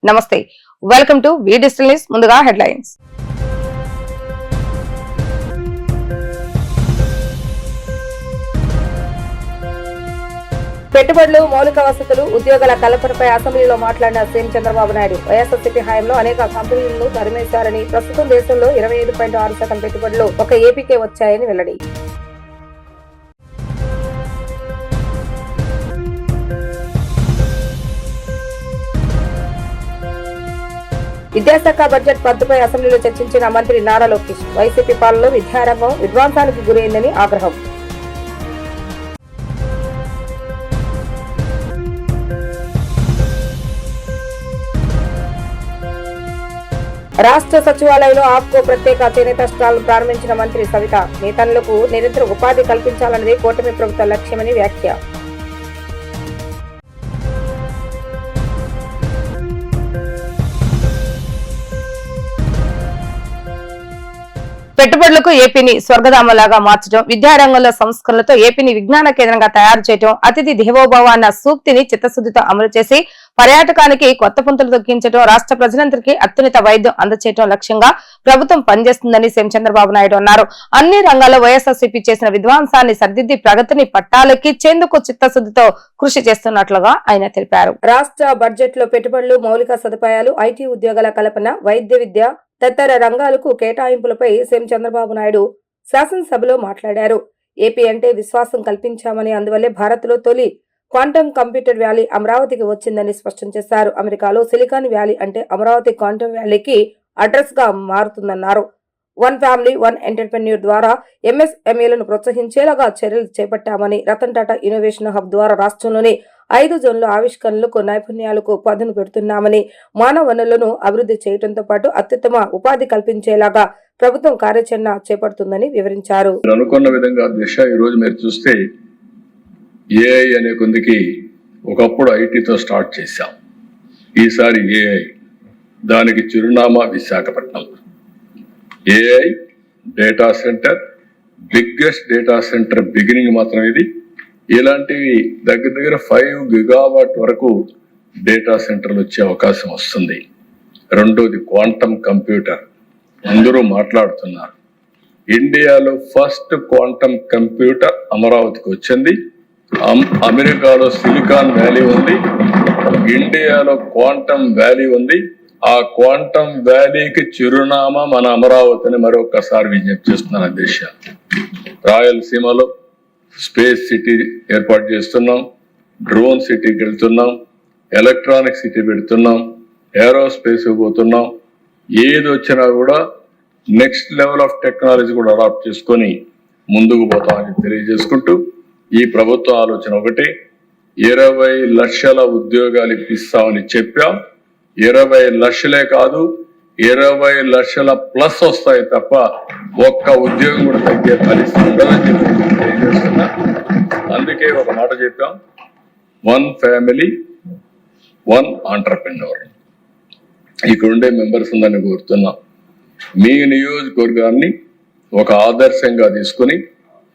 నమస్తే, welcome to V digital news. ముందుగా headlines. పెట్టుబడులు, మౌలిక వసతులు, ఉద్యోగాల కల్పనపై అసెంబ్లీలో మాట్లాడిన సీఎం చంద్రబాబు నాయుడు వైఎస్ఆర్సీపీ హయాంలో అనేక కంపెనీలను తరిమేశారని, ప్రస్తుతం దేశంలో 25.6% పెట్టుబడులు ఒక ఏపీకే వచ్చాయని వెల్లడి. విద్యాశాఖ బడ్జెట్ రద్దుపై అసెంబ్లీలో చర్చించిన మంత్రి నారా లోకేష్, వైసీపీ పాలనలో విద్యారంగం విధ్వంసానికి గురైందని ఆగ్రహం. రాష్ట్ర సచివాలయంలో ఆప్కో ప్రత్యేక చేనేత స్టాల్ ప్రారంభించిన మంత్రి సవిత, నేతలకు నిరంతర ఉపాధి కల్పించాలన్నదే కూటమి ప్రభుత్వ లక్ష్యమని వ్యాఖ్య. పెట్టుబడులకు ఏపీని స్వర్గధామలాగా మార్చడం, విద్యారంగంలో సంస్కరణలతో ఏపీని విజ్ఞాన కేంద్రంగా తయారు చేయడం, అతిథి దేవోభవ అన్న సూక్తిని చిత్తశుద్ధితో అమలు చేసి పర్యాటకానికి కొత్త పుంతలు తొక్కించడం, రాష్ట్ర ప్రజలందరికీ అత్యున్నత వైద్యం అందచేయడం లక్ష్యంగా ప్రభుత్వం పనిచేస్తుందని సీఎం చంద్రబాబు నాయుడు అన్నారు. అన్ని రంగాల్లో వైఎస్ఆర్సీపీ చేసిన విధ్వంసాన్ని సరిదిద్ది ప్రగతిని పట్టాలెక్కించేందుకు చిత్తశుద్ధితో కృషి చేస్తున్నట్లుగా ఆయన తెలిపారు. రాష్ట్ర బడ్జెట్ లో పెట్టుబడులు, మౌలిక సదుపాయాలు, ఐటీ ఉద్యోగాల కల్పన, వైద్య విద్య తదితర రంగాలకు కేటాయింపులపై సీఎం చంద్రబాబు నాయుడు శాసనసభలో మాట్లాడారు. ఏపీ అంటే విశ్వాసం కల్పించామని, అందువల్లే భారత్ లో తొలి క్వాంటమ్ కంప్యూటర్ వ్యాలీ అమరావతికి వచ్చిందని స్పష్టం చేశారు. అమెరికాలో సిలికాన్ వ్యాలీ అంటే అమరావతి క్వాంటమ్ వ్యాలీకి అడ్రస్ గా మారుతుందన్నారు. వన్ ఫ్యామిలీ వన్ ఎంటర్ప్రెన్యూర్ ద్వారా ఎంఎస్ఎంఈలను ప్రోత్సహించేలాగా చర్యలు చేపట్టామని, రతన్ టాటా ఇన్నోవేషన్ హబ్ ద్వారా రాష్ట్రంలోని 5 జోన్ల ఆవిష్కరణలకు, నైపుణ్యాలకు పదును పెడుతున్నామని, మానవ వనరులను అభివృద్ధి చేయడంతో పాటు అత్యుత్తమ ఉపాధి కల్పించేలాగా ప్రభుత్వం కార్యాచరణ చేపడుతుందని వివరించారు. అనుకున్న విధంగా దిశ ఈ రోజు మీరు చూస్తే ఏఐ అనే కొందికి ఒకప్పుడు ఐటీతో స్టార్ట్ చేశాం. ఈసారి ఏఐ, దానికి చిరునామా Visakhapatnam. AI data centre, biggest data centre beginning మాత్రం ఇది. ఇలాంటివి దగ్గర 5 గిగావాట్ వరకు డేటా సెంటర్లు వచ్చే అవకాశం వస్తుంది. రెండోది క్వాంటమ్ కంప్యూటర్, అందరూ మాట్లాడుతున్నారు. ఇండియాలో ఫస్ట్ క్వాంటమ్ కంప్యూటర్ అమరావతికి వచ్చింది. అమెరికాలో సిలికాన్ వ్యాలీ ఉంది, ఇండియాలో క్వాంటమ్ వ్యాలీ ఉంది. ఆ క్వాంటమ్ వ్యాలీకి చిరునామా మన అమరావతిని మరొకసారి విజ్ఞప్తి చేస్తున్నాను. దేశ రాయలసీమలో స్పేస్ సిటీ ఏర్పాటు చేస్తున్నాం, డ్రోన్ సిటీకి వెళ్తున్నాం, ఎలక్ట్రానిక్ సిటీ పెడుతున్నాం, ఏరోస్పేస్ పోతున్నాం. ఏది వచ్చినా కూడా నెక్స్ట్ లెవెల్ ఆఫ్ టెక్నాలజీ కూడా అడాప్ట్ చేసుకొని ముందుకు పోతామని తెలియజేసుకుంటూ, ఈ ప్రభుత్వ ఆలోచన ఒకటి, 20 లక్షల ఉద్యోగాలు ఇప్పిస్తామని చెప్పాం. 20 లక్షలే కాదు, 20 లక్షల ప్లస్ వస్తాయి తప్ప ఒక్క ఉద్యోగం కూడా తగ్గే పరిస్థితి ఉండదని చెప్పి తెలియజేస్తున్నా. అందుకే ఒక మాట చెప్పాం, వన్ ఫ్యామిలీ వన్ ఆంటర్ప్రెన్యూర్. ఇక్కడ ఉండే మెంబర్స్ ఉందని కోరుతున్నాం. మీ నియోజకవర్గాన్ని ఒక ఆదర్శంగా తీసుకుని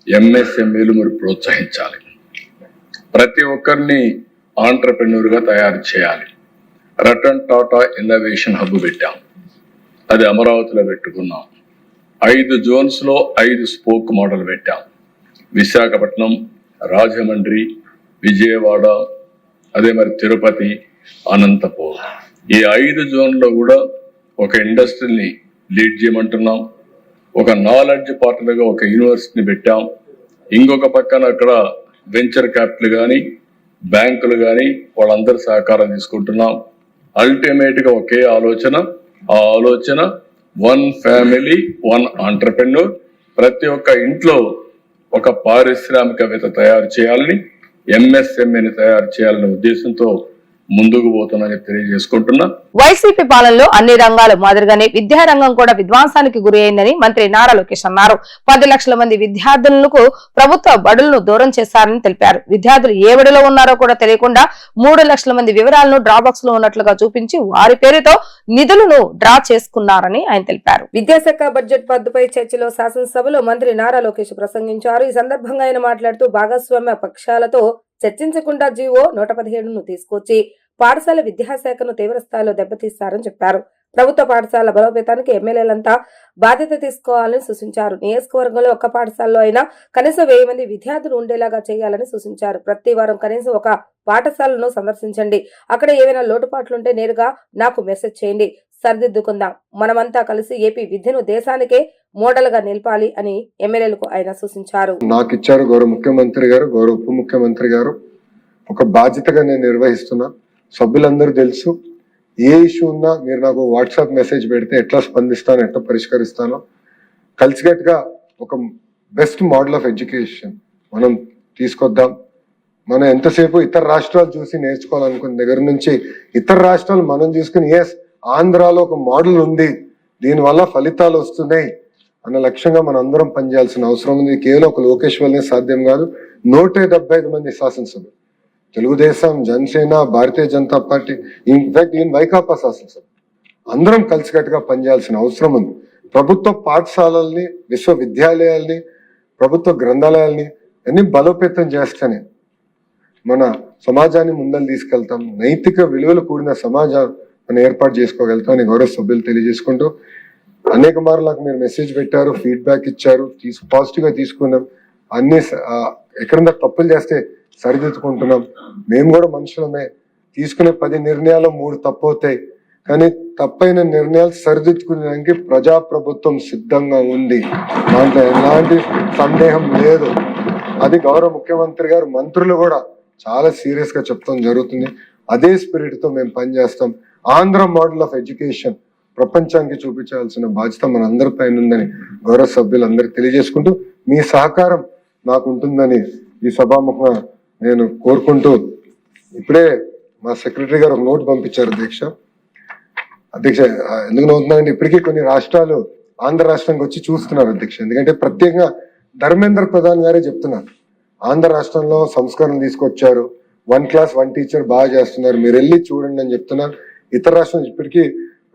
ఎంఎస్ఎంఈలు మీరు ప్రోత్సహించాలి. ప్రతి ఒక్కరిని ఆంటర్ప్రెన్యూర్గా తయారు చేయాలి. రతన్ టాటా ఇన్నోవేషన్ హబ్ పెట్టాం, అది అమరావతిలో పెట్టుకున్నాం. 5 జోన్స్లో 5 స్పోక్ మోడల్ పెట్టాం. విశాఖపట్నం, రాజమండ్రి, విజయవాడ, అదే మరి తిరుపతి, అనంతపూర్. ఈ 5 జోన్లో కూడా ఒక ఇండస్ట్రీని లీడ్ చేయమంటున్నాం. ఒక నాలెడ్జ్ పార్ట్నర్గా ఒక యూనివర్సిటీని పెట్టాం. ఇంకొక పక్కన అక్కడ వెంచర్ క్యాపిటల్ కానీ, బ్యాంకులు కానీ వాళ్ళందరూ సహకారం తీసుకుంటున్నాం. అల్టిమేట్ గా ఒకే ఆలోచన, ఆ ఆలోచన వన్ ఫ్యామిలీ వన్ ఆంటర్ప్రెన్యూర్. ప్రతి ఒక్క ఇంట్లో ఒక పారిశ్రామికవేత్త తయారు చేయాలని, ఎంఎస్ఎంఈని తయారు చేయాలనే ఉద్దేశంతో ముందుకు పోతున్నానని తెలియజేసుకుంటున్నా. వైసీపీ పాలనలో అన్ని రంగాలు మాదిరిగానే విద్యారంగం కూడా విధ్వంసానికి గురి అయిందని మంత్రి నారా లోకేష్ అన్నారు. 10 లక్షల మంది విద్యార్థులకు ప్రభుత్వ బడులను దూరం చేశారని తెలిపారు. విద్యార్థులు ఏ బడిలో ఉన్నారో కూడా తెలియకుండా 3 లక్షల మంది వివరాలను డ్రాబాక్స్ లో ఉన్నట్లుగా చూపించి వారి పేరుతో నిధులను డ్రా చేసుకున్నారని ఆయన తెలిపారు. విద్యాశాఖ బడ్జెట్ రద్దుపై చర్చలో శాసనసభలో మంత్రి నారా లోకేష్ ప్రసంగించారు. ఈ సందర్భంగా ఆయన మాట్లాడుతూ భాగస్వామ్య పక్షాలతో చర్చించకుండా జీవో 117ను తీసుకొచ్చి పాఠశాల విద్యాశాఖను తీవ్రస్థాయిలో దెబ్బతీస్తారని చెప్పారు. ప్రభుత్వ పాఠశాల బలోపేతానికి ఎమ్మెల్యేలంతా బాధ్యత తీసుకోవాలని సూచించారు. నియోజకవర్గంలో ఒక్క పాఠశాలలో అయినా కనీసం 1000 మంది విద్యార్థులు ఉండేలాగా చేయాలని సూచించారు. ప్రతి వారం కనీసం ఒక పాఠశాలను సందర్శించండి. అక్కడ ఏవైనా లోటుపాట్లుంటే నేరుగా నాకు మెసేజ్ చేయండి. సరిదిద్దుకుందాం. మనమంతా కలిసి ఏపీ విద్యను దేశానికే మోడల్ గా నిలపాలి అని ఎమ్మెల్యేలకు ఆయన సూచించారు. నాకు ఇచ్చారు గౌరవ ముఖ్యమంత్రి గారు, గౌరవ ఉప ముఖ్యమంత్రి గారు. ఒక బాధ్యతగా నేను నిర్వహిస్తున్నా. సభ్యులందరూ తెలుసు. ఏ ఇష్యూ ఉన్నా మీరు నాకు వాట్సాప్ మెసేజ్ పెడితే ఎట్లా స్పందిస్తాను, ఎట్లా పరిష్కరిస్తానో. కలిసికట్టుగా ఒక బెస్ట్ మోడల్ ఆఫ్ ఎడ్యుకేషన్ మనం తీసుకొద్దాం. మనం ఎంతసేపు ఇతర రాష్ట్రాలు చూసి నేర్చుకోవాలనుకున్న దగ్గర నుంచి ఇతర రాష్ట్రాలు మనం చూసుకుని ఎస్ ఆంధ్రాలో ఒక మోడల్ ఉంది, దీనివల్ల ఫలితాలు వస్తున్నాయి అన్న లక్ష్యంగా మనం అందరం పనిచేయాల్సిన అవసరం ఉంది. కేవలం ఒక లోకేష్ వల్లనే సాధ్యం కాదు. 175 మంది శాసనసభ్యులు, తెలుగుదేశం, జనసేన, భారతీయ జనతా పార్టీ, ఇన్ఫాక్ట్ ఈయన వైకాపా శాసనసభ, అందరం కలిసికట్టుగా పనిచేయాల్సిన అవసరం ఉంది. ప్రభుత్వ పాఠశాలల్ని, విశ్వవిద్యాలయాల్ని, ప్రభుత్వ గ్రంథాలయాల్ని అన్ని బలోపేతం చేస్తేనే మన సమాజాన్ని ముందలు తీసుకెళ్తాం. నైతిక విలువలు కూడిన సమాజం మనం ఏర్పాటు చేసుకోగలుగుతాం అని గౌరవ సభ్యులు తెలియజేసుకుంటూ, అనేక మార్లు నాకు మీరు మెసేజ్ పెట్టారు, ఫీడ్బ్యాక్ ఇచ్చారు, పాజిటివ్ గా తీసుకున్నాం. అన్ని ఎక్కడన్నా తప్పులు చేస్తే సరిదిద్దుకుంటున్నాం. మేము కూడా మనుషులమే. తీసుకునే 10 నిర్ణయాలు 3 తప్పు అవుతాయి. కానీ తప్పైన నిర్ణయాలు సరిదిద్దుకునేదానికి ప్రజాప్రభుత్వం సిద్ధంగా ఉంది. దాంట్లో ఎలాంటి సందేహం లేదు. అది గౌరవ ముఖ్యమంత్రి గారు, మంత్రులు కూడా చాలా సీరియస్ గా చెప్తాం జరుగుతుంది. అదే స్పిరిట్ తో మేము పనిచేస్తాం. ఆంధ్ర మోడల్ ఆఫ్ ఎడ్యుకేషన్ ప్రపంచానికి చూపించాల్సిన బాధ్యత మన అందరి పైన ఉందని గౌరవ సభ్యులందరికీ తెలియజేసుకుంటూ, మీ సహకారం నాకు ఉంటుందని ఈ సభాముఖంగా నేను కోరుకుంటూ, ఇప్పుడే మా సెక్రటరీ గారు ఒక నోట్ పంపించారు అధ్యక్ష. ఎందుకు నవ్వుతున్నానంటే ఇప్పటికీ కొన్ని రాష్ట్రాలు ఆంధ్ర రాష్ట్రానికి వచ్చి చూస్తున్నారు అధ్యక్ష. ఎందుకంటే ప్రత్యేకంగా ధర్మేంద్ర ప్రధాన్ గారే చెప్తున్నారు, ఆంధ్ర రాష్ట్రంలో సంస్కరణ తీసుకొచ్చారు, 1 క్లాస్ 1 టీచర్ బాగా చేస్తున్నారు, మీరు వెళ్ళి చూడండి అని చెప్తున్నారు. ఇతర రాష్ట్రం ఇప్పటికీ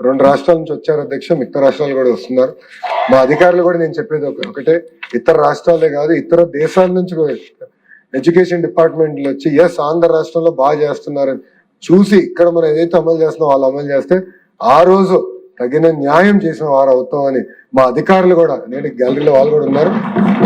2 రాష్ట్రాల నుంచి వచ్చారు అధ్యక్ష, మిగతా రాష్ట్రాలు కూడా వస్తున్నారు. మా అధికారులు కూడా నేను చెప్పేది ఒకటే, ఇతర రాష్ట్రాలే కాదు ఇతర దేశాల నుంచి ఎడ్యుకేషన్ డిపార్ట్మెంట్లు వచ్చి ఎస్ ఆంధ్ర రాష్ట్రంలో బాగా చేస్తున్నారని చూసి ఇక్కడ మనం ఏదైతే అమలు చేస్తున్నాం వాళ్ళు అమలు చేస్తే ఆ రోజు తగిన న్యాయం చేసిన వారు అవుతామని మా అధికారులు కూడా, నేను గ్యాలరీలో వాళ్ళు కూడా ఉన్నారు,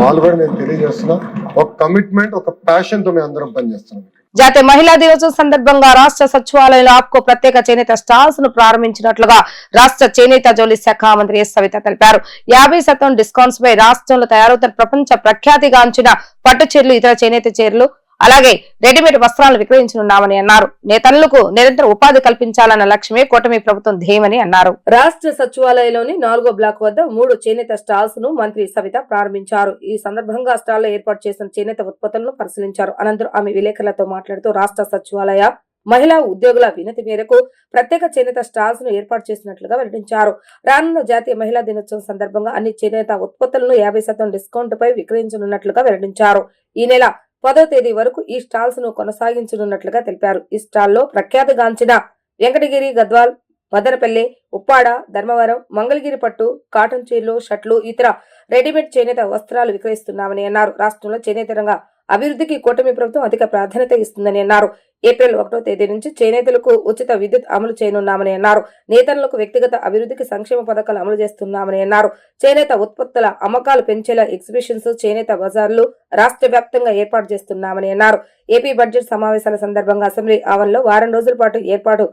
వాళ్ళు కూడా నేను తెలియజేస్తున్నా. ఒక కమిట్మెంట్, ఒక ప్యాషన్ తో మేము అందరం పనిచేస్తున్నాం. జాతీయ మహిళా దినోత్సవం సందర్భంగా రాష్ట్ర సచివాలయంలో ఆప్కో ప్రత్యేక చేనేత స్టాల్స్ ను ప్రారంభించినట్లుగా రాష్ట్ర చేనేత జౌళి శాఖ మంత్రి ఎస్ సవిత తెలిపారు. 50% డిస్కౌంట్స్ పై రాష్ట్రంలో తయారవుతున్న ప్రపంచ ప్రఖ్యాతిగాంచిన పట్టు చీరలు, ఇతర చేనేత చీరలు, అలాగే రెడీమేడ్ వస్త్రాలను విక్రయించనున్నామని అన్నారు. నేతలకు నిరంతర ఉపాధి కల్పించాలన్న లక్ష్యమే కూటమి ప్రభుత్వం ధ్యేయమని అన్నారు. రాష్ట్ర సచివాలయంలోని 4వ బ్లాక్ వద్ద 3 చేనేత స్టాల్స్ ను మంత్రి సవిత ప్రారంభించారు. ఈ సందర్భంగా స్టాల్లో ఏర్పాటు చేసిన చేనేత ఉత్పత్తులను పరిశీలించారు. అనంతరం ఆమె విలేకరులతో మాట్లాడుతూ రాష్ట్ర సచివాలయ మహిళా ఉద్యోగుల వినతి మేరకు ప్రత్యేక చేనేత స్టాల్స్ ను ఏర్పాటు చేసినట్లుగా వెల్లడించారు. రానున్న జాతీయ మహిళా దినోత్సవం సందర్భంగా అన్ని చేనేత ఉత్పత్తులను 50% డిస్కౌంట్ పై విక్రయించనున్నట్లుగా వెల్లడించారు. ఈ నెల 10వ తేదీ వరకు ఈ స్టాల్స్ ను కొనసాగించనున్నట్లుగా తెలిపారు. ఈ స్టాల్లో ప్రఖ్యాతిగాంచిన వెంకటగిరి, గద్వాల్, మదనపల్లి, ఉప్పాడ, ధర్మవరం, మంగళగిరి పట్టు, కాటన్ చీరలు, షర్ట్లు, ఇతర రెడీమేడ్ చేనేత వస్త్రాలు విక్రయిస్తున్నామని అన్నారు. రాష్ట్రంలో చేనేత రంగ అభివృద్ధికి కూటమి ప్రభుత్వం అధిక ప్రాధాన్యత ఇస్తుందని అన్నారు. ఏప్రిల్ 1వ తేదీ నుంచి చేనేతలకు ఉచిత విద్యుత్ అమలు చేయనున్నామని అన్నారు. నేతలకు వ్యక్తిగత అభివృద్ధికి సంక్షేమ పథకాలు అమలు చేస్తున్నామని అన్నారు. చేనేత ఉత్పత్తుల అమ్మకాలు పెంచేలా ఎగ్జిబిషన్స్, చేనేత బజార్లు రాష్ట్ర వ్యాప్తంగా ఏర్పాటు చేస్తున్నామని అన్నారు. ఏపీ బడ్జెట్ సమావేశాల సందర్భంగా అసెంబ్లీ ఆవరణలో వారం రోజుల పాటు ఏర్పాటు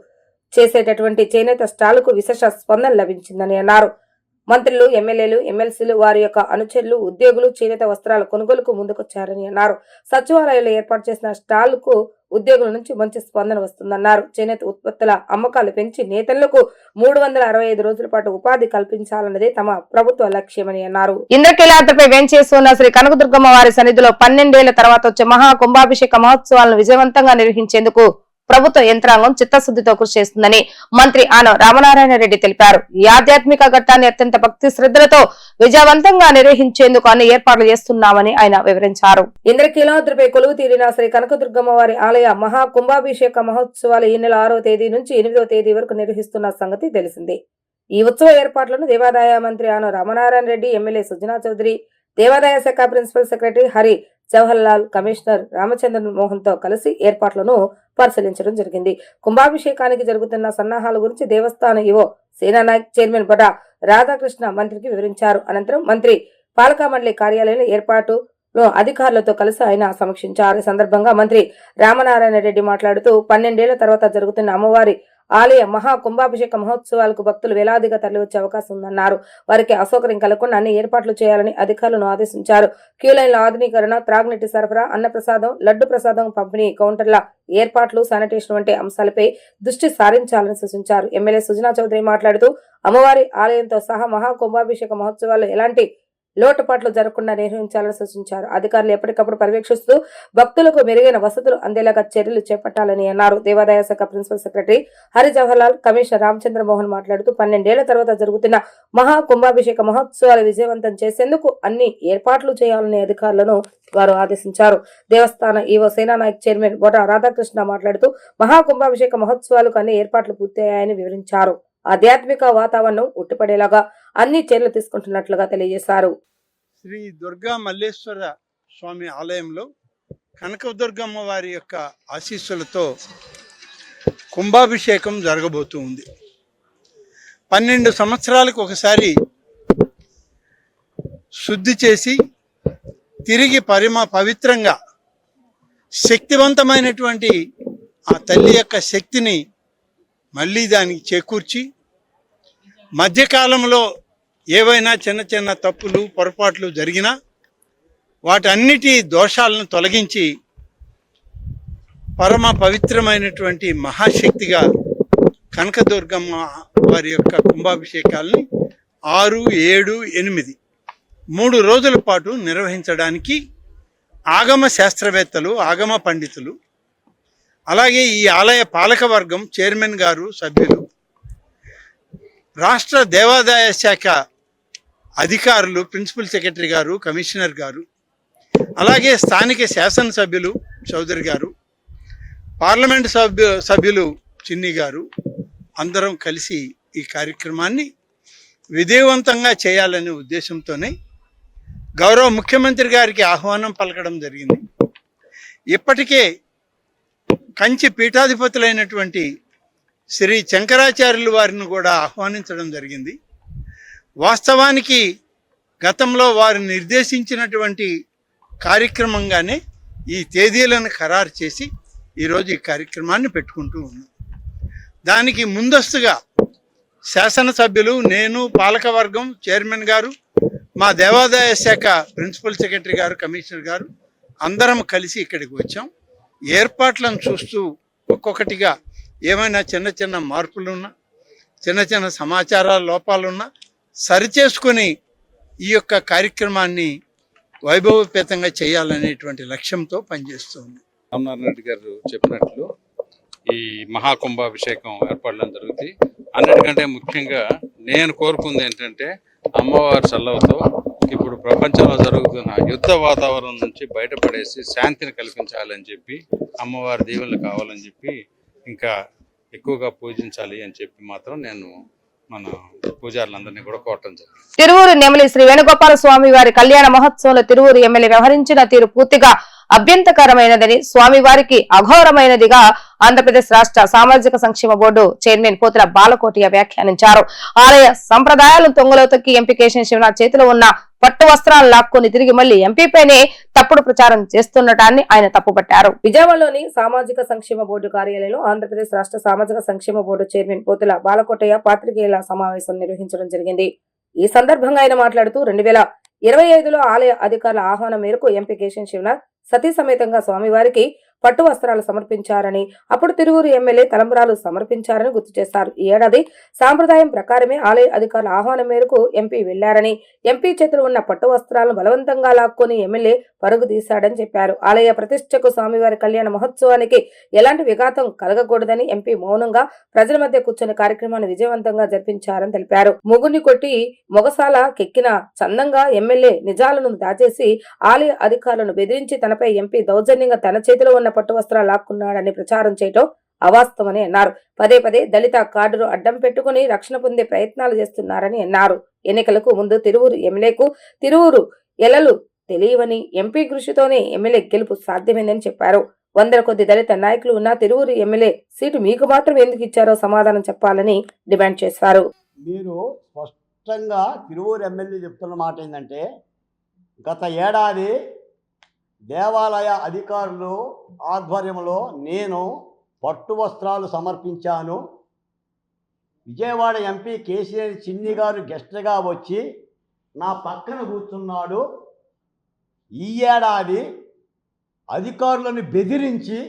చేసేటటువంటి చేనేత స్టాళ్లకు విశేష స్పందన లభించిందని అన్నారు. మంత్రులు, ఎమ్మెల్యేలు, ఎమ్మెల్సీలు, వారి యొక్క అనుచరులు, ఉద్యోగులు చేనేత వస్త్రాల కొనుగోలుకు ముందుకొచ్చారని అన్నారు. సచివాలయంలో ఏర్పాటు చేసిన స్టాళ్లకు ఉద్యోగుల నుంచి మంచి స్పందన వస్తుందన్నారు. చేనేత ఉత్పత్తుల అమ్మకాలు పెంచి నేతలకు 365 రోజుల పాటు ఉపాధి కల్పించాలన్నదే తమ ప్రభుత్వ లక్ష్యమని అన్నారు. ఇంద్రకీలాద్రిపై వేంచేసి ఉన్న శ్రీ కనకదుర్గమ్మ వారి సన్నిధిలో 12 ఏళ్ల తర్వాత వచ్చే మహా కుంభాభిషేక మహోత్సవాలను విజయవంతంగా నిర్వహించేందుకు ప్రభుత్వ యంత్రాంగం చిత్తశుద్ధితో కృషి చేస్తుందని మంత్రి ఆనం రామనారాయణ రెడ్డి తెలిపారు. ఈ ఆధ్యాత్మిక ఘట్టాన్ని అత్యంత భక్తి శ్రద్ధలతో విజయవంతంగా నిర్వహించేందుకు అన్ని ఏర్పాట్లు చేస్తున్నామని ఆయన వివరించారు. ఇంద్రకీలాద్రిపై కొలువు తీరిన శ్రీ కనకదుర్గమ్మ వారి ఆలయ మహా కుంభాభిషేక మహోత్సవాలు ఈ నెల 6వ తేదీ నుంచి 8వ తేదీ వరకు నిర్వహిస్తున్న సంగతి తెలిసిందే. ఈ ఉత్సవ ఏర్పాట్లను దేవాదాయ మంత్రి ఆనం రామనారాయణ రెడ్డి, ఎమ్మెల్యే సుజనా చౌదరి, దేవాదాయ శాఖ principal secretary Hari Jawahar Lal, commissioner Ramachandran Mohan తో కలిసి ఏర్పాట్లను పరిశీలించడం జరిగింది. కుంభాభిషేకానికి జరుగుతున్న సన్నాహాల గురించి దేవస్థాన ఈవో సేనానాయక్, చైర్మన్ బొడ్డ రాధాకృష్ణ మంత్రికి వివరించారు. అనంతరం మంత్రి పాలక మండలి కార్యాలయంలో ఏర్పాటులో అధికారులతో కలిసి ఆయన సమీక్షించారు. ఈ సందర్భంగా మంత్రి రామనారాయణ రెడ్డి మాట్లాడుతూ 12 ఏళ్ల తర్వాత జరుగుతున్న అమ్మవారి ఆలయ మహా కుంభాభిషేక మహోత్సవాలకు భక్తులు వేలాదిగా తరలివచ్చే అవకాశం ఉందన్నారు. వారికి అసౌకర్యం కలగకుండా అన్ని ఏర్పాట్లు చేయాలని అధికారులను ఆదేశించారు. క్యూలైన్ల ఆధునీకరణ, త్రాగునీటి సరఫరా, అన్నప్రసాదం, లడ్డు ప్రసాదం పంపిణీ, కౌంటర్ల ఏర్పాట్లు, శానిటేషన్ వంటి అంశాలపై దృష్టి సారించాలని సూచించారు. ఎమ్మెల్యే సుజనా చౌదరి మాట్లాడుతూ అమ్మవారి ఆలయంతో సహా మహా కుంభాభిషేక మహోత్సవాలు ఎలాంటి లోటుపాట్లు జరగకుండా నిర్వహించాలని సూచించారు. అధికారులు ఎప్పటికప్పుడు పర్యవేక్షిస్తూ భక్తులకు మెరుగైన వసతులు అందేలాగా చర్యలు చేపట్టాలని అన్నారు. దేవాదాయ శాఖ principal secretary Hari Jawaharlal, commissioner Ramachandramohan మాట్లాడుతూ 12 ఏళ్ల తర్వాత జరుగుతున్న మహా కుంభాభిషేక మహోత్సవాలు విజయవంతం చేసేందుకు అన్ని ఏర్పాట్లు చేయాలని అధికారులను వారు ఆదేశించారు. దేవస్థాన ఈవో సేనానాయక్, చైర్మన్ బొడ్డ రాధాకృష్ణ మాట్లాడుతూ మహా కుంభాభిషేక మహోత్సవాలకు అన్ని ఏర్పాట్లు పూర్తయ్యాయని వివరించారు. ఆధ్యాత్మిక వాతావరణం ఉట్టిపడేలాగా అన్ని చర్యలు తీసుకుంటున్నట్లుగా తెలియజేశారు. శ్రీ దుర్గా మల్లేశ్వర స్వామి ఆలయంలో కనకదుర్గమ్మ వారి యొక్క ఆశీస్సులతో కుంభాభిషేకం జరగబోతూ ఉంది. 12 సంవత్సరాలకు ఒకసారి శుద్ధి చేసి తిరిగి పవిత్రంగా శక్తివంతమైనటువంటి ఆ తల్లి యొక్క శక్తిని మళ్ళీ దానికి చేకూర్చి మధ్యకాలంలో ఏవైనా చిన్న చిన్న తప్పులు, పొరపాట్లు జరిగినా వాటన్నిటి దోషాలను తొలగించి పరమ పవిత్రమైనటువంటి మహాశక్తిగా కనకదుర్గమ్మ వారి యొక్క కుంభాభిషేకాలని 6, 7, 8 3 రోజుల పాటు నిర్వహించడానికి ఆగమ శాస్త్రవేత్తలు, ఆగమ పండితులు, అలాగే ఈ ఆలయ పాలకవర్గం, చైర్మన్ గారు, సభ్యులు, రాష్ట్ర దేవాదాయ శాఖ అధికారులు, ప్రిన్సిపల్ సెక్రటరీ గారు, కమిషనర్ గారు, అలాగే స్థానిక శాసనసభ్యులు చౌదరి గారు, పార్లమెంట్ సభ్యులు చిన్ని గారు అందరం కలిసి ఈ కార్యక్రమాన్ని విజయవంతంగా చేయాలనే ఉద్దేశంతోనే గౌరవ ముఖ్యమంత్రి గారికి ఆహ్వానం పలకడం జరిగింది. ఇప్పటికే కంచి పీఠాధిపతులైనటువంటి శ్రీ శంకరాచార్యులు వారిని కూడా ఆహ్వానించడం జరిగింది. వాస్తవానికి గతంలో వారు నిర్దేశించినటువంటి కార్యక్రమంగానే ఈ తేదీలను ఖరారు చేసి ఈరోజు ఈ కార్యక్రమాన్ని పెట్టుకుంటూ ఉన్నాం. దానికి ముందస్తుగా శాసనసభ్యులు, నేను, పాలకవర్గం, చైర్మన్ గారు, మా దేవాదాయ శాఖ ప్రిన్సిపల్ సెక్రటరీ గారు, కమిషనర్ గారు అందరం కలిసి ఇక్కడికి వచ్చాం. ఏర్పాట్లను చూస్తూ ఒక్కొక్కటిగా ఏమైనా చిన్న చిన్న మార్పులున్నా, చిన్న చిన్న సమాచార లోపాలున్నా సరిచేసుకొని ఈ యొక్క కార్యక్రమాన్ని వైభవపేతంగా చేయాలనేటువంటి లక్ష్యంతో పనిచేస్తుంది. రామనారాయణ రెడ్డి గారు చెప్పినట్లు ఈ మహాకుంభాభిషేకం ఏర్పడడం జరుగుతుంది. అన్నిటికంటే ముఖ్యంగా నేను కోరుకుంది ఏంటంటే అమ్మవారి చల్లవతో ఇప్పుడు ప్రపంచంలో జరుగుతున్న యుద్ధ వాతావరణం నుంచి బయటపడేసి శాంతిని కల్పించాలని చెప్పి, అమ్మవారి దీవెనలు కావాలని చెప్పి, ఇంకా ఎక్కువగా పూజించాలి అని చెప్పి మాత్రం నేను మన పూజారులందరినీ కూడా కోరటం జరిగింది. తిరువూరు నెమలి శ్రీ వేణుగోపాల స్వామి వారి కళ్యాణ మహోత్సవంలో తిరువూరు ఎమ్మెల్యే వ్యవహరించిన తీరు పూర్తిగా అభ్యంతకరమైనదని, స్వామివారికి అఘోరమైనదిగా ఆంధ్రప్రదేశ్ రాష్ట్ర సామాజిక సంక్షేమ బోర్డు చైర్మన్ పోతుల బాలకోటియా వ్యాఖ్యానించారు. ఆలయ సంప్రదాయాలను తొంగలో తొక్కి ఎంపీ కేశవ శివనాథ్ చేతిలో ఉన్న పట్టు వస్త్రాలను లాక్కొని తిరిగి మళ్లీ ఎంపీపైనే తప్పుడు ప్రచారం చేస్తుండటాన్ని ఆయన తప్పుపట్టారు. విజయవాడలోని సామాజిక సంక్షేమ బోర్డు కార్యాలయంలో ఆంధ్రప్రదేశ్ రాష్ట్ర సామాజిక సంక్షేమ బోర్డు చైర్మన్ పోతుల బాలకోటయ్య పాత్రికేయుల సమావేశం నిర్వహించడం జరిగింది. ఈ సందర్భంగా ఆయన మాట్లాడుతూ 2025లో ఆలయ అధికారుల ఆహ్వానం మేరకు ఎంపీ కేశవ శివనాథ్ సతీ సమేతంగా స్వామివారికి పట్టు వస్త్రాలు సమర్పించారని, అప్పుడు తిరువూరు ఎమ్మెల్యే తలంబ్రాలు సమర్పించారని గుర్తు చేశారు. ఈ ఏడాది సాంప్రదాయం ప్రకారమే ఆలయ అధికారుల ఆహ్వానం మేరకు ఎంపీ వెళ్లారని, ఎంపీ చేతులు ఉన్న పట్టు వస్త్రాలను బలవంతంగా లాక్కొని ఎమ్మెల్యే పరుగు తీశాడని చెప్పారు. ఆలయ ప్రతిష్టకు స్వామివారి కళ్యాణ మహోత్సవానికి ఎలాంటి విఘాతం కలగకూడదని ఎంపీ మౌనంగా ప్రజల మధ్య కూర్చొని కార్యక్రమాన్ని విజయవంతంగా జరిపించారని తెలిపారు. ముగ్గురిని కొట్టి మొగసాల కెక్కిన చందంగా ఎమ్మెల్యే నిజాలను దాచేసి ఆలయ అధికారులను బెదిరించి తనపై ఎంపీ దౌర్జన్యంగా తన చేతిలో ఉన్న పట్టు వస్త్రాలు లాక్కున్నాడని ప్రచారం చేయటం అవాస్తవమని అన్నారు. పదే పదే దళిత కార్డును అడ్డం పెట్టుకుని రక్షణ పొందే ప్రయత్నాలు చేస్తున్నారని అన్నారు. ఎన్నికలకు ముందు తిరువూరు ఎమ్మెల్యేకు తిరువూరు ఎలలు తెలియవని, ఎంపీ కృషితోనే ఎమ్మెల్యే గెలుపు సాధ్యమైందని చెప్పారు. వందల కొద్ది దళిత నాయకులు ఉన్న తిరువూరు ఎమ్మెల్యే సీటు మీకు మాత్రం ఎందుకు ఇచ్చారో సమాధానం చెప్పాలని డిమాండ్ చేశారు. మీరు స్పష్టంగా తిరువూరు ఎమ్మెల్యే చెప్తున్న మాట ఏంటంటే, గత ఏడాది దేవాలయ అధికారులు ఆధ్వర్యంలో నేను పట్టు వస్త్రాలు సమర్పించాను. విజయవాడ ఎంపీ కేసీఆర్ చిన్ని గారు గెస్ట్గా వచ్చి నా పక్కన కూర్చున్నాడు. ఈ ఏడాది అధికారులను బెదిరించి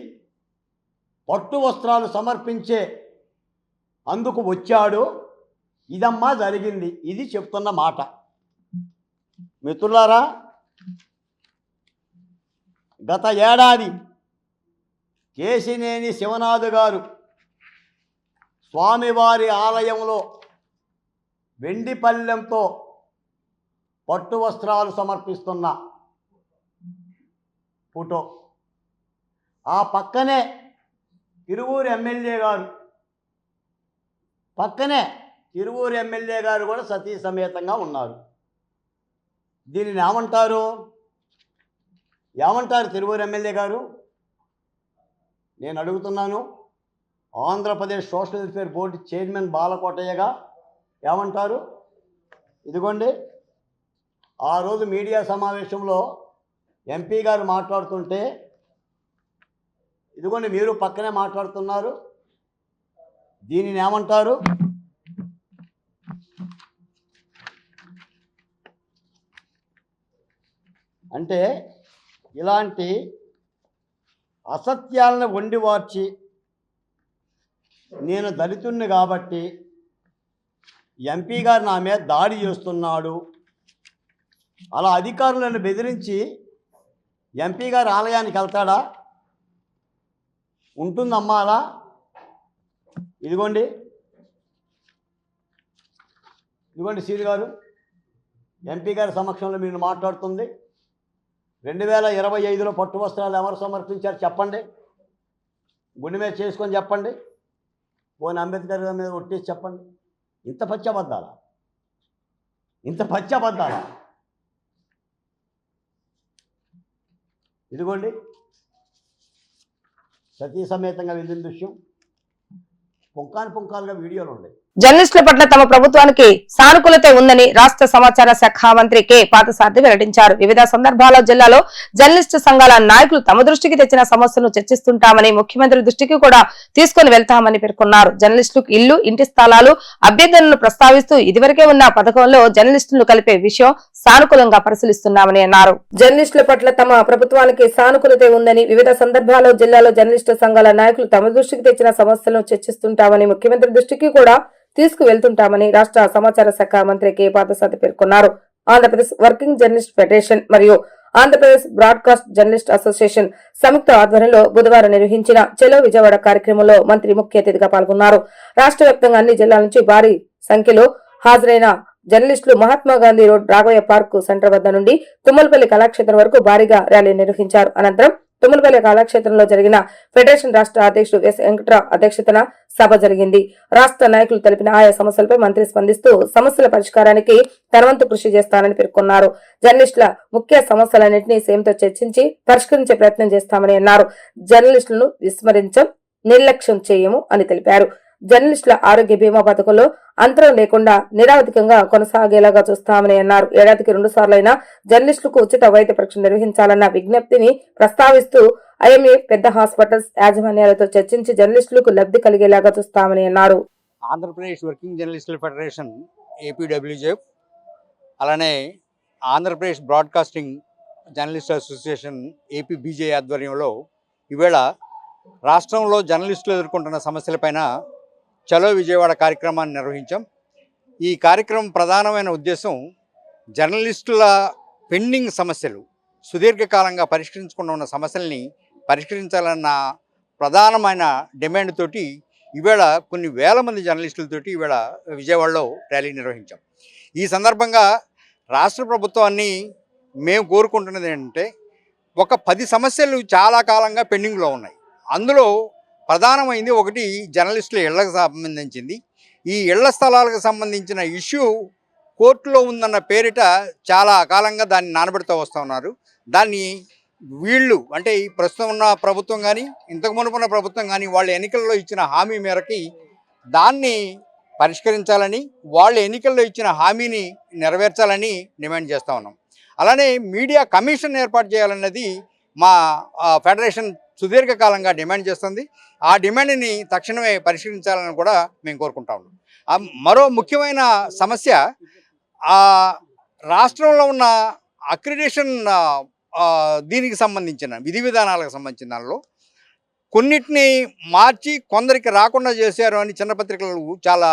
పట్టు వస్త్రాలు సమర్పించే అందుకు వచ్చాడు. ఇదమ్మా జరిగింది. ఇది చెప్తున్న మాట. మిత్రులారా, గత ఏడాది కేశినేని శివనాథ్ గారు స్వామివారి ఆలయంలో వెండి పళ్ళెంతో పట్టు వస్త్రాలు సమర్పిస్తున్న ఫోటో. ఆ పక్కనే తిరువూరు ఎమ్మెల్యే గారు కూడా సతీ సమేతంగా ఉన్నారు. దీనిని ఏమంటారు తిరువూరు ఎమ్మెల్యే గారు? నేను అడుగుతున్నాను. Andhra Pradesh social welfare board chairman బాలకోటయ్యగా ఏమంటారు? ఇదిగోండి, ఆ రోజు మీడియా సమావేశంలో ఎంపీ గారు మాట్లాడుతుంటే ఇదిగోండి మీరు పక్కనే మాట్లాడుతున్నారు. దీనిని ఏమంటారు? అంటే ఇలాంటి అసత్యాలను వండివార్చి నేను దళితుణ్ణి కాబట్టి ఎంపీ గారు నా మీద దాడి చేస్తున్నాడు, అలా అధికారులను బెదిరించి ఎంపీ గారు ఆలయానికి వెళ్తాడా? ఉంటుందమ్మా అలా? ఇదిగోండి సీని గారు ఎంపీ గారి సమక్షంలో మీరు మాట్లాడుతుంది. 2025లో పట్టు వస్త్రాలు ఎవరు సమర్పించారు చెప్పండి. గుండె మీద చేసుకొని చెప్పండి. పోనీ అంబేద్కర్ గారి మీద ఒట్టేసి చెప్పండి. ఇంత పచ్చబద్దాలా? ఇదిగోండి సతీ సమేతంగా వెళ్ళిన దృశ్యం పుంకాలుగా వీడియోలు ఉన్నాయి. జర్నలిస్టుల పట్ల తమ ప్రభుత్వానికి సానుకూలత ఉందని రాష్ట్ర సమాచార శాఖ మంత్రి కె పార్థసారథి వెల్లడించారు. వివిధ సందర్భాల్లో జిల్లాలో జర్నలిస్టు సంఘాల నాయకులు తమ దృష్టికి తెచ్చిన సమస్యలను చర్చిస్తుంటామని, ముఖ్యమంత్రి దృష్టికి కూడా తీసుకుని వెళ్తామని పేర్కొన్నారు. జర్నలిస్టులకు ఇల్లు, ఇంటి స్థలాలు అభ్యర్థనలను ప్రస్తావిస్తూ ఇదివరకే ఉన్న పథకంలో జర్నలిస్టులను కలిపే విషయం సానుకూలంగా పరిశీలిస్తున్నామని అన్నారు. జర్నలిస్టుల పట్ల తమ ప్రభుత్వానికి సానుకూలత ఉందని, వివిధ సందర్భాల్లో జిల్లాలో జర్నలిస్టు సంఘాల నాయకులు తమ దృష్టికి తెచ్చిన సమస్యలను చర్చిస్తుంటామని, ముఖ్యమంత్రి దృష్టికి కూడా తీసుకువెళ్తుంటామని రాష్ట్ర సమాచార శాఖ మంత్రి కె పార్థసారథి పేర్కొన్నారు. ఆంధ్రప్రదేశ్ వర్కింగ్ జర్నలిస్ట్ ఫెడరేషన్ మరియు ఆంధ్రప్రదేశ్ బ్రాడ్కాస్ట్ జర్నలిస్ట్ అసోసియేషన్ సంయుక్త ఆధ్వర్యంలో బుధవారం నిర్వహించిన చలో విజయవాడ కార్యక్రమంలో మంత్రి ముఖ్య అతిథిగా పాల్గొన్నారు. రాష్ట్ర వ్యాప్తంగా అన్ని జిల్లాల నుంచి భారీ సంఖ్యలో హాజరైన జర్నలిస్టులు Mahatma Gandhi road Raghavaiah park centre వద్ద నుండి తుమ్మలపల్లి కళాక్షేత్రం వరకు భారీగా ర్యాలీ నిర్వహించారు. అనంతరం తుమ్మలపల్లి కళాక్షేత్రంలో జరిగిన ఫెడరేషన్ రాష్ట్ర అధ్యక్షుడు ఎస్ వెంకట్రావు అధ్యక్షతన సభ జరిగింది. రాష్ట్ర నాయకులు తెలిపిన ఆయా సమస్యలపై మంత్రి స్పందిస్తూ సమస్యల పరిష్కారానికి తనవంతు కృషి చేస్తానని పేర్కొన్నారు. జర్నలిస్టుల ముఖ్య సమస్యలన్నింటినీ సీఎంతో చర్చించి పరిష్కరించే ప్రయత్నం చేస్తామని అన్నారు. జర్నలిస్టులను విస్మరించం, నిర్లక్ష్యం చేయము అని తెలిపారు. జర్నలిస్టుల ఆరోగ్య బీమా పథకంలో అంతరం లేకుండా నిరవధికంగా కొనసాగేలాగా చూస్తామని అన్నారు. ఏడాదికి 2 సార్లైనా జర్నలిస్టులకు ఉచిత వైద్య పరీక్ష నిర్వహించాలన్న విజ్ఞప్తిని ప్రస్తావిస్తూ ఐఎంఏ పెద్ద హాస్పిటల్స్ యాజమాన్యాలతో చర్చించి జర్నలిస్టులకు లబ్ధి కలిగేలాగా చూస్తామని అన్నారు. ఆంధ్రప్రదేశ్ వర్కింగ్ జర్నలిస్టుల ఫెడరేషన్ ఏపీడబ్ల్యూజెఫ్, అలానే ఆంధ్రప్రదేశ్ బ్రాడ్కాస్టింగ్ జర్నలిస్ట్ అసోసియేషన్ ఏపీబీజే ఆధ్వర్యంలో ఈవేళ రాష్ట్రంలో జర్నలిస్టులు ఎదుర్కొంటున్న సమస్యలపైన చలో విజయవాడ కార్యక్రమాన్ని నిర్వహించాం. ఈ కార్యక్రమం ప్రధానమైన ఉద్దేశం జర్నలిస్టుల పెండింగ్ సమస్యలు, సుదీర్ఘకాలంగా పరిష్కరించకుండా ఉన్న సమస్యల్ని పరిష్కరించాలన్న ప్రధానమైన డిమాండ్ తోటి ఈవేళ కొన్ని వేల మంది జర్నలిస్టులతోటి ఈవేళ విజయవాడలో ర్యాలీ నిర్వహించాం. ఈ సందర్భంగా రాష్ట్ర ప్రభుత్వాన్ని మేము కోరుకుంటున్నది ఏంటంటే, ఒక 10 సమస్యలు చాలా కాలంగా పెండింగ్లో ఉన్నాయి. అందులో ప్రధానమైంది ఒకటి జర్నలిస్టుల ఇళ్లకు సంబంధించింది. ఈ ఇళ్ల స్థలాలకు సంబంధించిన ఇష్యూ కోర్టులో ఉందన్న పేరిట చాలా కాలంగా దాన్ని నానబెడుతూ వస్తూ ఉన్నారు. దాన్ని వీళ్ళు అంటే ఈ ప్రస్తుతం ఉన్న ప్రభుత్వం కానీ ఇంతకు మునుపు ఉన్న ప్రభుత్వం కానీ వాళ్ళ ఎన్నికల్లో ఇచ్చిన హామీ మేరకి దాన్ని పరిష్కరించాలని, వాళ్ళ ఎన్నికల్లో ఇచ్చిన హామీని నెరవేర్చాలని డిమాండ్ చేస్తూ ఉన్నాం. అలానే మీడియా కమిషన్ ఏర్పాటు చేయాలన్నది మా ఫెడరేషన్ సుదీర్ఘకాలంగా డిమాండ్ చేస్తుంది. ఆ డిమాండ్ని తక్షణమే పరిష్కరించాలని కూడా మేము కోరుకుంటా ఉన్నాం. మరో ముఖ్యమైన సమస్య రాష్ట్రంలో ఉన్న అక్రిడేషన్ దీనికి సంబంధించిన విధి విధానాలకు సంబంధించిన దానిలో కొన్నిటిని మార్చి కొందరికి రాకుండా చేశారు అని చిన్న పత్రికలు చాలా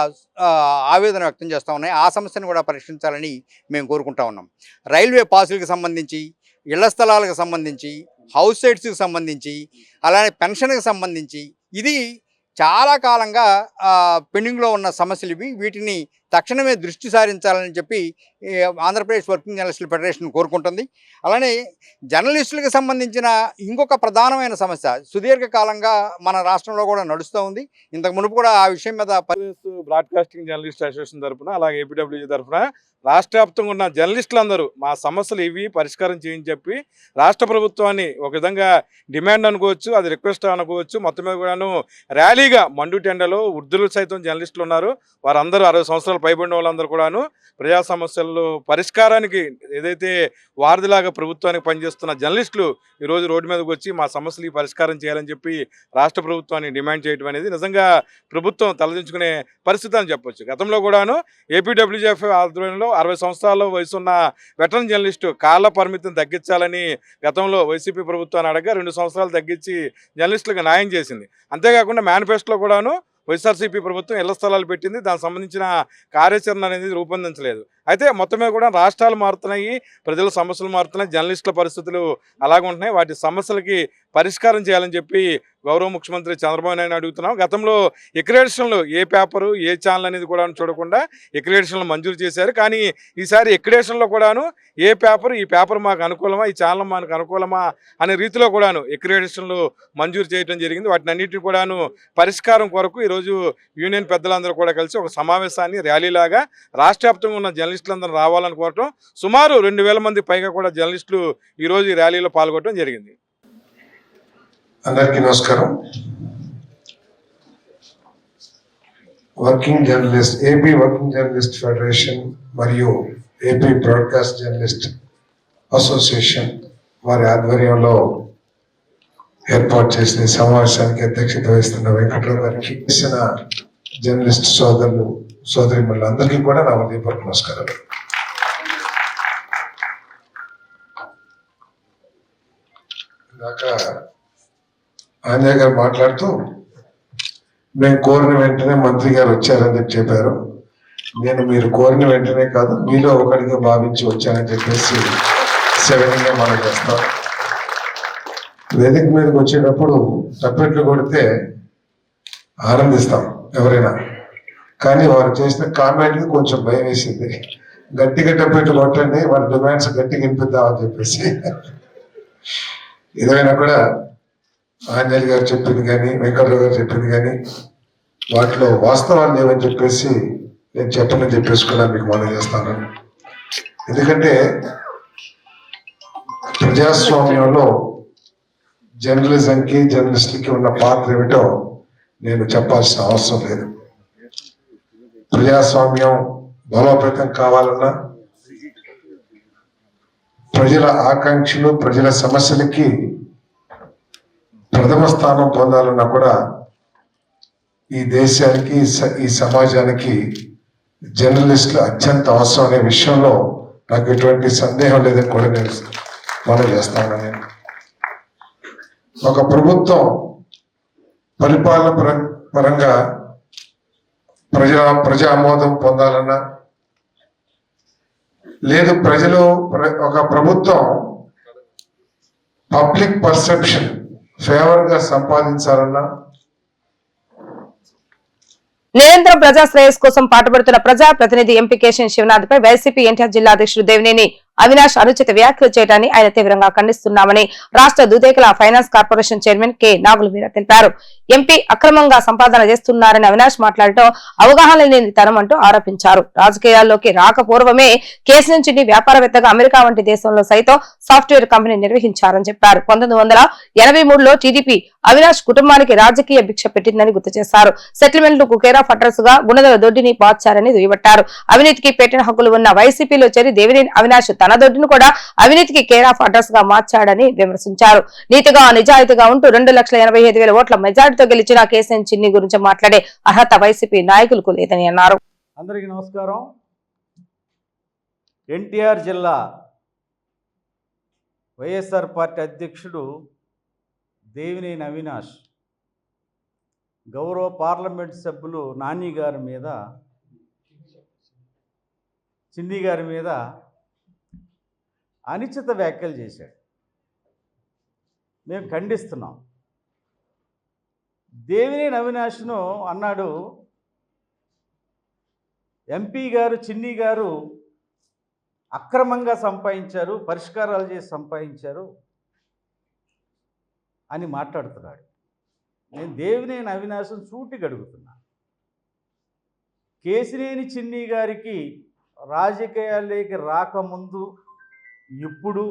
ఆవేదన వ్యక్తం చేస్తూ ఉన్నాయి. ఆ సమస్యను కూడా పరిష్కరించాలని మేము కోరుకుంటా ఉన్నాం. రైల్వే పాసులకు సంబంధించి, ఇళ్ల స్థలాలకు సంబంధించి, హౌస్ సైట్స్కి సంబంధించి, అలానే పెన్షన్కి సంబంధించి ఇది చాలా కాలంగా పెండింగ్లో ఉన్న సమస్యలు ఇవి. వీటిని తక్షణమే దృష్టి సారించాలని చెప్పి ఆంధ్రప్రదేశ్ వర్కింగ్ జర్నలిస్టుల ఫెడరేషన్ కోరుకుంటుంది. అలానే జర్నలిస్టులకు సంబంధించిన ఇంకొక ప్రధానమైన సమస్య సుదీర్ఘకాలంగా మన రాష్ట్రంలో కూడా నడుస్తూ ఉంది. ఇంతకు మునుపు కూడా ఆ విషయం మీద బ్రాడ్కాస్టింగ్ జర్నలిస్ట్ అసోసియేషన్ తరఫున, అలాగే ఏపీడబ్ల్యూజీ తరఫున రాష్ట్ర వ్యాప్తంగా ఉన్న జర్నలిస్టులందరూ మా సమస్యలు ఇవి పరిష్కారం చేయని చెప్పి రాష్ట్ర ప్రభుత్వాన్ని ఒక విధంగా డిమాండ్ అనుకోవచ్చు, అది రిక్వెస్ట్ అనుకోవచ్చు. మొత్తం మీద కూడాను ర్యాలీగా మండుటెండలో వృద్ధులు సైతం జర్నలిస్టులు ఉన్నారు. వారందరూ 60 సంవత్సరాలు పైబడిన వాళ్ళందరూ కూడాను ప్రజా సమస్యలు పరిష్కారానికి ఏదైతే వారధిలాగా ప్రభుత్వానికి పనిచేస్తున్న జర్నలిస్టులు ఈరోజు రోడ్డు మీదకి వచ్చి మా సమస్యలు పరిష్కారం చేయాలని చెప్పి రాష్ట్ర ప్రభుత్వాన్ని డిమాండ్ చేయడం అనేది నిజంగా ప్రభుత్వం తలదించుకునే పరిస్థితి అని చెప్పొచ్చు. గతంలో కూడాను ఏపీడబ్ల్యూజీఎఫ్ ఆధ్వర్యంలో 60 సంవత్సరాల వయసున్న వెటరన్ జర్నలిస్టు కాళ్ళ పరిమితిని తగ్గించాలని గతంలో వైసీపీ ప్రభుత్వాన్ని అడగగా 2 సంవత్సరాలు తగ్గించి జర్నలిస్టులకు న్యాయం చేసింది. అంతేకాకుండా మేనిఫెస్టోలో కూడాను వైఎస్ఆర్సీపీ ప్రభుత్వం ఇళ్ల స్థలాలు పెట్టింది. దానికి సంబంధించిన కార్యాచరణ అనేది రూపొందించలేదు. అయితే మొత్తం మీద కూడా రాష్ట్రాలు మారుతున్నాయి, ప్రజల సమస్యలు మారుతున్నాయి, జర్నలిస్టుల పరిస్థితులు అలాగే ఉంటున్నాయి. వాటి సమస్యలకి పరిష్కారం చేయాలని చెప్పి గౌరవ ముఖ్యమంత్రి చంద్రబాబు నాయుడు అడుగుతున్నాం. గతంలో ఎక్రిడేషన్లు ఏ పేపరు ఏ ఛానల్ అనేది కూడా చూడకుండా ఎక్రిడేషన్లు మంజూరు చేశారు. కానీ ఈసారి ఎక్రిడేషన్లో కూడాను ఏ పేపర్, ఈ పేపర్ మాకు అనుకూలమా, ఈ ఛానల్ మాకు అనుకూలమా అనే రీతిలో కూడాను ఎక్రిడేషన్లు మంజూరు చేయడం జరిగింది. వాటిని అన్నింటినీ కూడాను పరిష్కారం కొరకు ఈరోజు యూనియన్ పెద్దలందరూ కూడా కలిసి ఒక సమావేశాన్ని ర్యాలీలాగా రాష్ట్ర వ్యాప్తంగా ఉన్న జర్నలిస్టులందరూ రావాలని కోరటం, సుమారు 2000 మంది పైగా కూడా జర్నలిస్టులు ఈరోజు ఈ ర్యాలీలో పాల్గొనడం జరిగింది. అందరికీ నమస్కారం. Working journalist, AP working journalist federation మరియు ఏపీ బ్రాడ్కాస్ట్ జర్నలిస్ట్ అసోసియేషన్ వారి ఆధ్వర్యంలో ఏర్పాటు చేసిన సమావేశానికి అధ్యక్షత వహిస్తున్న వెంకట్రావు గారికి, చేసిన జర్నలిస్ట్ సోదరులు సోదరిమణులు అందరికీ కూడా నా హృదయపూర్వక నమస్కారాలు. ఇందాక ఆంజనేయ గారు మాట్లాడుతూ మేము కోరిన వెంటనే మంత్రి గారు వచ్చారని చెప్పారు. నేను మీరు కోరిన వెంటనే కాదు, మీలో ఒకటిగా భావించి వచ్చానని చెప్పేసి సవినయంగా మనం చేస్తాం. వేదిక మీదకి వచ్చేటప్పుడు తప్పెట్లు కొడితే ఆనందిస్తాం ఎవరైనా, కానీ వారు చేసిన కామెంట్కి కొంచెం భయం వేసింది. గట్టిగా తప్పెట్లు కొట్టండి, వారి డిమాండ్స్ గట్టిగా వినిపిద్దామని చెప్పేసి. ఏదైనా కూడా ఆంజనేయ గారు చెప్పింది కానీ వెంకటరావు గారు చెప్పింది కానీ వాటిలో వాస్తవాలు లేవని చెప్పేసి నేను చెప్పనని చెప్పేసి కూడా మీకు మనం చేస్తాను. ఎందుకంటే ప్రజాస్వామ్యంలో జర్నలిజంకి జర్నలిస్టులకి ఉన్న పాత్ర ఏమిటో నేను చెప్పాల్సిన అవసరం లేదు. ప్రజాస్వామ్యం బలోపేతం కావాలన్నా, ప్రజల ఆకాంక్షలు ప్రజల సమస్యలకి ప్రథమ స్థానం పొందాలన్నా కూడా ఈ దేశానికి ఈ సమాజానికి జర్నలిస్టులు అత్యంత అవసరం అనే విషయంలో నాకు ఎటువంటి సందేహం లేదని కూడా నేను మనం చేస్తాను. నేను ఒక ప్రభుత్వం పరిపాలన పరంగా ప్రజా ఆమోదం పొందాలన్నా, లేదు ప్రజలు ఒక ప్రభుత్వం పబ్లిక్ పర్సెప్షన్ ఫేవర్ గా సంపాదించాలన్నా, నిరంతరం ప్రజా శ్రేయస్ కోసం పాటుపడుతున్న ప్రజా ప్రతినిధి ఎంపీ కేశన్ శివనాథ్ పై వైసీపీ ఎన్టీఆర్ జిల్లా అధ్యక్షుడు దేవినేని అవినాష్ అనుచిత వ్యాఖ్యలు చేయడాన్ని ఆయన తీవ్రంగా ఖండిస్తున్నామని రాష్ట్ర దుదేకల ఫైనాన్స్ కార్పొరేషన్ చైర్మన్ కె నాగుల వీర తెలిపారు. ఎంపీ అక్రమంగా సంపాదన చేస్తున్నారని అవినాష్ మాట్లాడటం అవగాహన లేని తనం అంటూ ఆరోపించారు. రాజకీయాల్లోకి రాకపూర్వమే కేసీఆర్ చిన్ని వ్యాపారవేత్తగా అమెరికా వంటి దేశంలో సైతం సాఫ్ట్వేర్ కంపెనీ నిర్వహించారని చెప్పారు. 1983లో టీడీపీ అవినాష్ కుటుంబానికి రాజకీయ భిక్ష పెట్టిందని గుర్తు చేశారు. సెటిల్మెంట్లకు కేర్ ఆఫ్ అడ్రస్ గా గుణదల దొడ్డిని పార్చారని దుయ్యబట్టారు. అవినీతికి పేటెంట్ హక్కులు ఉన్న వైసీపీలో చేరి దేవినేని అవినాష్ తన దొడ్డిని కూడా అవినీతికి కేర్ ఆఫ్ అడ్రస్ గా మార్చాడని విమర్శించారు. నీతిగా నిజాయితీగా ఉంటూ 2,85,000 ఓట్ల మెజారిటీతో గెలిచిన కేసీఆర్ చిన్ని గురించి మాట్లాడే అర్హత వైసీపీ నాయకులకు లేదని అన్నారు. అందరికీ నమస్కారం. ఎన్టీఆర్ జిల్లా వైఎస్ఆర్ పార్టీ అధ్యక్షుడు దేవినేని అవినాష్ గౌరవ పార్లమెంట్ సభ్యులు నాని గారి మీద, చిన్ని గారి మీద అనుచిత వ్యాఖ్యలు చేశాడు. మేము ఖండిస్తున్నాం. దేవినేని అవినాష్ను అన్నాడు, ఎంపీ గారు చిన్ని గారు అక్రమంగా సంపాదించారు, పరిష్కారాలు చేసి సంపాదించారు అని మాట్లాడుతున్నాడు. నేను దేవినేని అవినాశం సూటిగా అడుగుతున్నా. కేసినేని చిన్ని గారికి రాజకీయాల్లోకి రాకముందు ఇప్పుడు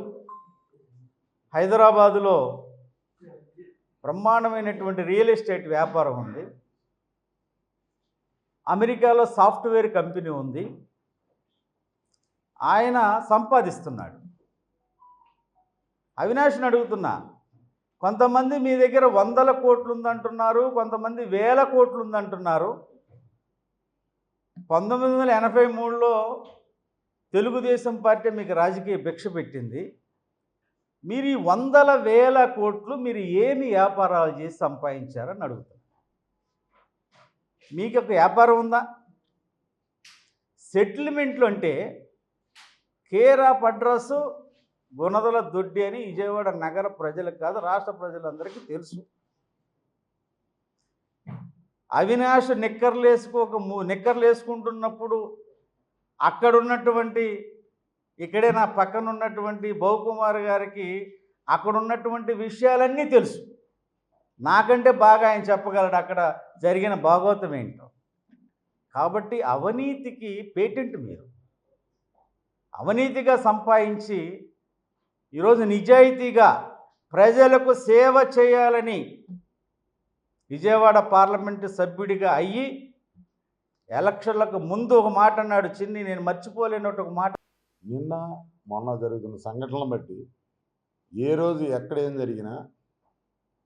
హైదరాబాదులో బ్రహ్మాండమైనటువంటి రియల్ ఎస్టేట్ వ్యాపారం ఉంది. అమెరికాలో సాఫ్ట్వేర్ కంపెనీ ఉంది. ఆయన సంపాదిస్తున్నాడు. అవినాష్ని అడుగుతున్నా, కొంతమంది మీ దగ్గర 100 కోట్లు ఉందంటున్నారు, కొంతమంది 1000 కోట్లు ఉందంటున్నారు. 1983లో తెలుగుదేశం పార్టీ మీకు రాజకీయ భిక్ష పెట్టింది. మీరు ఈ 100,000 కోట్లు మీరు ఏమి వ్యాపారాలు చేసి సంపాదించారని అడుగుతున్నారు. మీకు ఒక వ్యాపారం ఉందా? సెటిల్మెంట్లు అంటే కేర్ ఆఫ్ అడ్రస్ గుణదల దొడ్డి అని విజయవాడ నగర ప్రజలకు కాదు, రాష్ట్ర ప్రజలందరికీ తెలుసు. అవినాష్ నిక్కర్లు వేసుకుంటున్నప్పుడు అక్కడ ఉన్నటువంటి, ఇక్కడే నా పక్కన ఉన్నటువంటి బహుకుమార్ గారికి అక్కడ ఉన్నటువంటి విషయాలన్నీ తెలుసు. నాకంటే బాగా ఆయన చెప్పగలడు అక్కడ జరిగిన భాగవతం ఏంటో. కాబట్టి అవినీతికి పేటెంట్ మీరు. అవినీతిగా సంపాదించి ఈరోజు నిజాయితీగా ప్రజలకు సేవ చేయాలని విజయవాడ పార్లమెంటు సభ్యుడిగా అయ్యి ఎలక్షన్లకు ముందు ఒక మాట అన్నాడు చిన్ని, నేను మర్చిపోలేనట్టు ఒక మాట. నిన్న మొన్న జరుగుతున్న సంఘటనలను బట్టి ఏ రోజు ఎక్కడ ఏం జరిగినా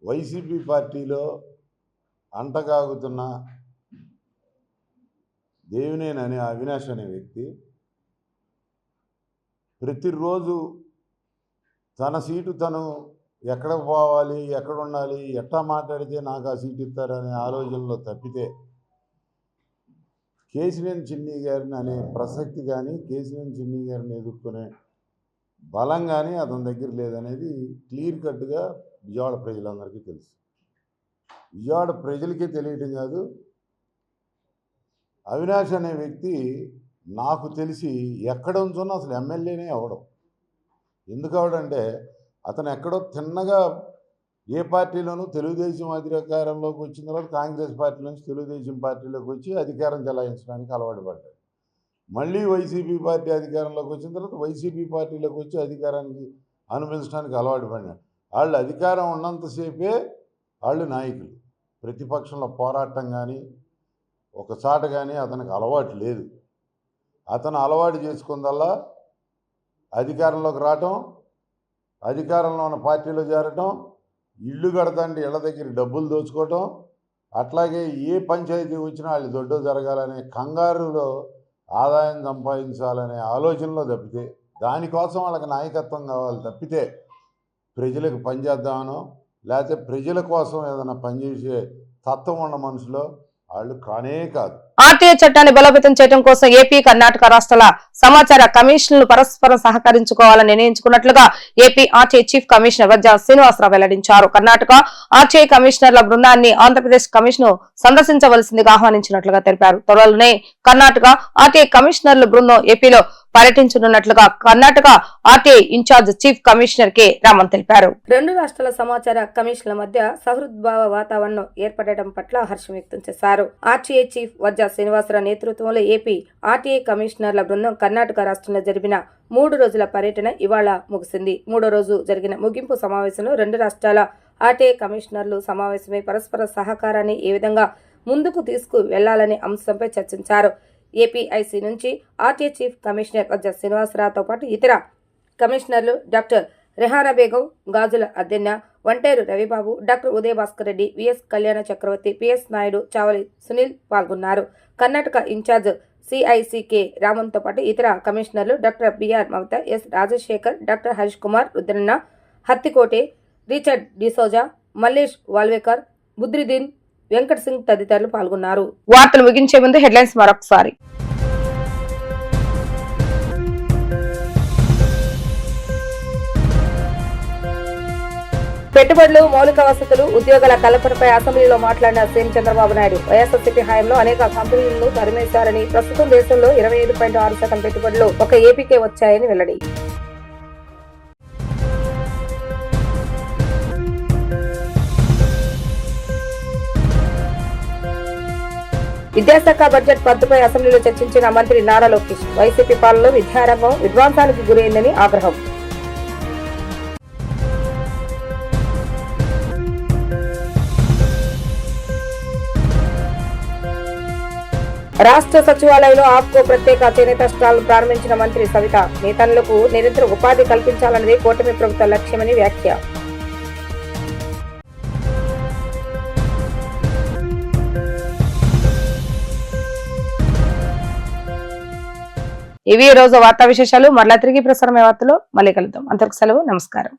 వైసీపీ పార్టీలో అంటగాగుతున్న దేవినేని అనే అవినాష్ అనే వ్యక్తి ప్రతిరోజు తన సీటు తను ఎక్కడికి పోవాలి, ఎక్కడ ఉండాలి, ఎట్లా మాట్లాడితే నాకు ఆ సీటు ఇస్తారనే ఆలోచనలో తప్పితే కేసినేని చిన్ని గారిని అనే ప్రసక్తి కానీ కేసినేని చిన్ని గారిని ఎదుర్కొనే బలం కానీ అతని దగ్గర లేదనేది క్లియర్ కట్గా విజయవాడ ప్రజలందరికీ తెలుసు. విజయవాడ ప్రజలకే తెలియటం కాదు, అవినాష్ అనే వ్యక్తి నాకు తెలిసి ఎక్కడ ఉంచున్నా అసలు ఎమ్మెల్యేనే అవడం. ఎందుకు అవడంటే అతను ఎక్కడో తిన్నగా ఏ పార్టీలోనూ తెలుగుదేశం అధికారంలోకి వచ్చిన తర్వాత కాంగ్రెస్ పార్టీ నుంచి తెలుగుదేశం పార్టీలోకి వచ్చి అధికారం చెలాయించడానికి అలవాటు పడ్డాడు. మళ్ళీ వైసీపీ పార్టీ అధికారంలోకి వచ్చిన తర్వాత వైసీపీ పార్టీలోకి వచ్చి అధికారానికి అనుభవించడానికి అలవాటు పడినాడు. వాళ్ళు అధికారం ఉన్నంతసేపే వాళ్ళు నాయకులు. ప్రతిపక్షంలో పోరాటం కానీ ఒక చాట కానీ అతనికి అలవాటు లేదు. అతను అలవాటు చేసుకుందల్లా అధికారంలోకి రావటం, అధికారంలో ఉన్న పార్టీలో చేరటం, ఇళ్ళు కడతాండి ఇళ్ళ దగ్గర డబ్బులు దోచుకోవటం, అట్లాగే ఏ పంచాయతీ వచ్చినా వాళ్ళు దొడ్డు జరగాలనే కంగారులో ఆదాయం సంపాదించాలనే ఆలోచనలో తప్పితే, దానికోసం వాళ్ళకి నాయకత్వం కావాలి తప్పితే ప్రజలకు పనిచేద్దామనో లేకపోతే ప్రజల కోసం ఏదైనా పనిచేసే తత్వం ఉన్న మనుషులో వాళ్ళు కానే కాదు. ఆర్టీఐ చట్టాన్ని బలోపేతం చేయడం కోసం ఏపీ, కర్ణాటక రాష్ట్రాల సమాచార కమిషన్లు పరస్పరం సహకరించుకోవాలని నిర్ణయించుకున్నట్లుగా AP RTI chief commissioner వజ్జా Srinivasarao వెల్లడించారు. కర్ణాటక ఆర్టీఐ కమిషనర్ల బృందాన్ని ఆంధ్రప్రదేశ్ కమిషన్ సందర్శించవలసిందిగా ఆహ్వానించినట్లుగా తెలిపారు. త్వరలోనే కర్ణాటక ఆర్టీఐ కమిషనర్ల బృందం ఏపీలో పర్యటించనున్నట్లుగా Karnataka RTI incharge chief commissioner K Raman తెలిపారు. రెండు రాష్ట్రాల సమాచార కమిషన్ల మధ్య సహృద్భావ వాతావరణం ఏర్పడటం పట్ల హర్షం వ్యక్తం చేశారు. ఆర్టీఐ చీఫ్ వజ్జా శ్రీనివాసరావు నేతృత్వంలో ఏపీ ఆర్టీఐ కమిషనర్ల బృందం కర్ణాటక రాష్ట్రంలో జరిపిన 3 రోజుల పర్యటన ఇవాళ ముగిసింది. 3వ రోజు జరిగిన ముగింపు సమావేశంలో రెండు రాష్ట్రాల ఆర్టీఐ కమిషనర్లు సమావేశమై పరస్పర సహకారాన్ని ఏ విధంగా ముందుకు తీసుకు వెళ్లాలనే అంశంపై చర్చించారు. ఏపీఐసి నుంచి ఆర్టీఐ చీఫ్ కమిషనర్ వజ్జా శ్రీనివాసరావుతో పాటు ఇతర కమిషనర్లు doctor Rehana Begum, Gajula Addenna, Vanteru Ravibabu, doctor Udaya Bhaskar Reddy, VS Kalyana Chakravarthi, PS Naidu, Chavali Sunil పాల్గొన్నారు. కర్ణాటక ఇన్ఛార్జ్ సిఐసికే రామన్తో పాటు ఇతర కమిషనర్లు doctor BR Mamata, S Rajasekhar, doctor Harish Kumar, Rudranna, Hattikote, Richard D'Souza, Mallesh Walwekar, Badruddin, Venkat Singh తదితరులు పాల్గొన్నారు. వార్తలు ముగించే ముందు హెడ్లైన్స్ మరొకసారి. పెట్టుబడులు, మౌలిక వసతులు, ఉద్యోగాల కల్పనపై అసెంబ్లీలో మాట్లాడిన సీఎం చంద్రబాబు నాయుడు వైఎస్ఆర్సీపీ హయాంలో అనేక కంపెనీలను తరిమేశారని, ప్రస్తుతం దేశంలో 25.6% పెట్టుబడులు ఒక ఏపీకే వచ్చాయని వెల్లడి. విద్యాశాఖ బడ్జెట్ రద్దుపై అసెంబ్లీలో చర్చించిన మంత్రి నారా లోకేష్, వైసీపీ పాలనలో విద్యారంగం విధ్వంసానికి గురైందని ఆగ్రహం. రాష్ట్ర సచివాలయంలో ఆప్కో ప్రత్యేక చేనేత స్టాల్ ప్రారంభించిన మంత్రి సవిత, నేతలకు నిరంతర ఉపాధి కల్పించాలన్నది కూటమి ప్రభుత్వ లక్ష్యమని వ్యాఖ్య. ఇవి ఈ రోజు వార్తా విశేషాలు. మరలా తిరిగి ప్రసారమయ్యే వార్తలో మళ్ళీ కలుద్దాం. అంతవరకు సెలవు. నమస్కారం.